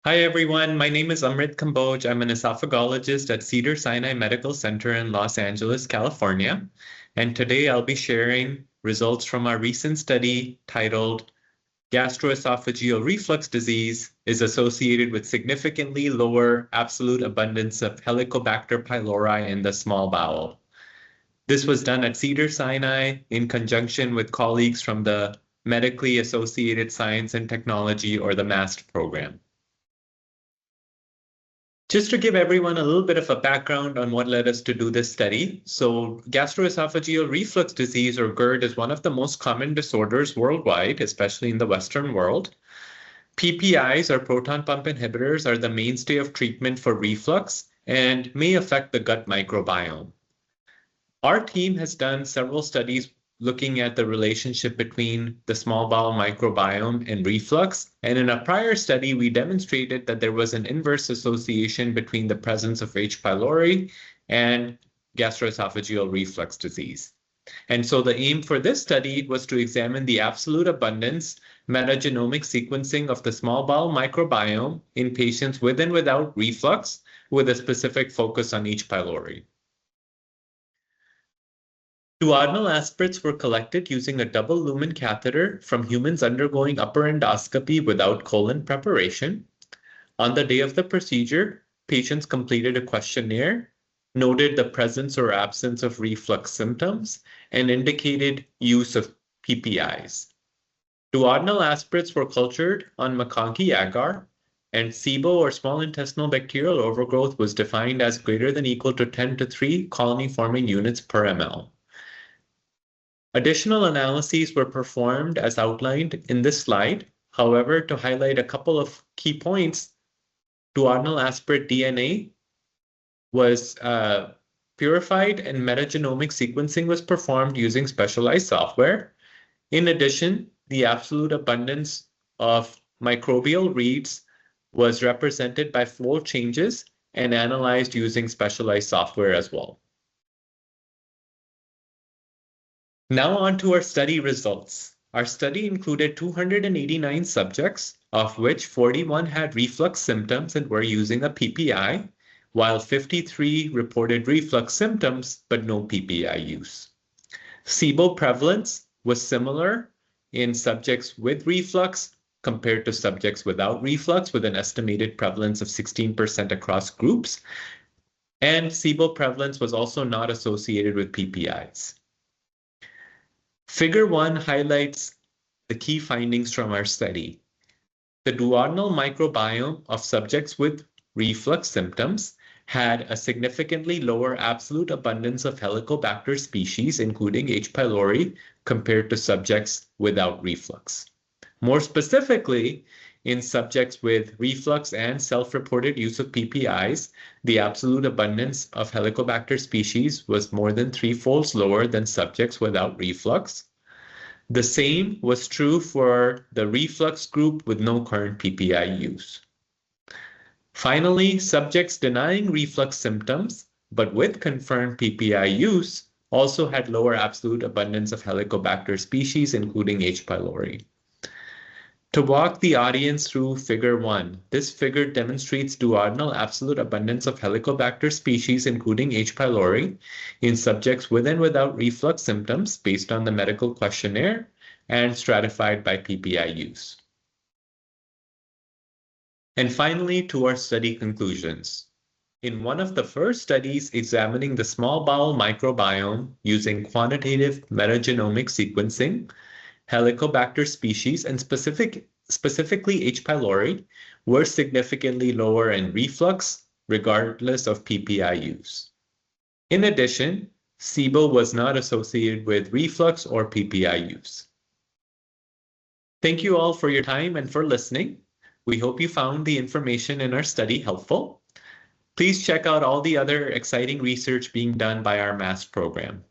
Hi, everyone. My name is Amrit Kamboj. I'm an esophagologist at Cedars-Sinai Medical Center in Los Angeles, California. And today I'll be sharing results from our recent study titled Gastroesophageal Reflux Disease is associated with significantly lower absolute abundance of Helicobacter pylori in the small bowel. This was done at Cedars-Sinai in conjunction with colleagues from the Medically Associated Science and Technology, or the MAST program. Just to give everyone a little bit of a background on what led us to do this study. So gastroesophageal reflux disease, or GERD, is one of the most common disorders worldwide, especially in the Western world. PPIs, or proton pump inhibitors, are the mainstay of treatment for reflux and may affect the gut microbiome. Our team has done several studies looking at the relationship between the small bowel microbiome and reflux. And in a prior study, we demonstrated that there was an inverse association between the presence of H. pylori and gastroesophageal reflux disease. And so the aim for this study was to examine the absolute abundance metagenomic sequencing of the small bowel microbiome in patients with and without reflux, with a specific focus on H. pylori. Duodenal aspirates were collected using a double lumen catheter from humans undergoing upper endoscopy without colon preparation. On the day of the procedure, patients completed a questionnaire, noted the presence or absence of reflux symptoms, and indicated use of PPIs. Duodenal aspirates were cultured on McConkey agar, and SIBO, or small intestinal bacterial overgrowth, was defined as greater than or equal to 10 to 3 colony-forming units per ml. Additional analyses were performed as outlined in this slide. However, to highlight a couple of key points, duodenal aspirate DNA was purified and metagenomic sequencing was performed using specialized software. In addition, the absolute abundance of microbial reads was represented by fold changes and analyzed using specialized software as well. Now on to our study results. Our study included 289 subjects, of which 41 had reflux symptoms and were using a PPI, while 53 reported reflux symptoms but no PPI use. SIBO prevalence was similar in subjects with reflux compared to subjects without reflux, with an estimated prevalence of 16% across groups. And SIBO prevalence was also not associated with PPIs. Figure 1 highlights the key findings from our study. The duodenal microbiome of subjects with reflux symptoms had a significantly lower absolute abundance of Helicobacter species, including H. pylori, compared to subjects without reflux. More specifically, in subjects with reflux and self-reported use of PPIs, the absolute abundance of Helicobacter species was more than 3-fold lower than subjects without reflux. The same was true for the reflux group with no current PPI use. Finally, subjects denying reflux symptoms but with confirmed PPI use also had lower absolute abundance of Helicobacter species, including H. pylori. To walk the audience through figure 1, this figure demonstrates duodenal absolute abundance of Helicobacter species, including H. pylori, in subjects with and without reflux symptoms based on the medical questionnaire and stratified by PPI use. And finally, to our study conclusions. In one of the first studies examining the small bowel microbiome using quantitative metagenomic sequencing, Helicobacter species, and specifically H. pylori, were significantly lower in reflux, regardless of PPI use. In addition, SIBO was not associated with reflux or PPI use. Thank you all for your time and for listening. We hope you found the information in our study helpful. Please check out all the other exciting research being done by our MAST program.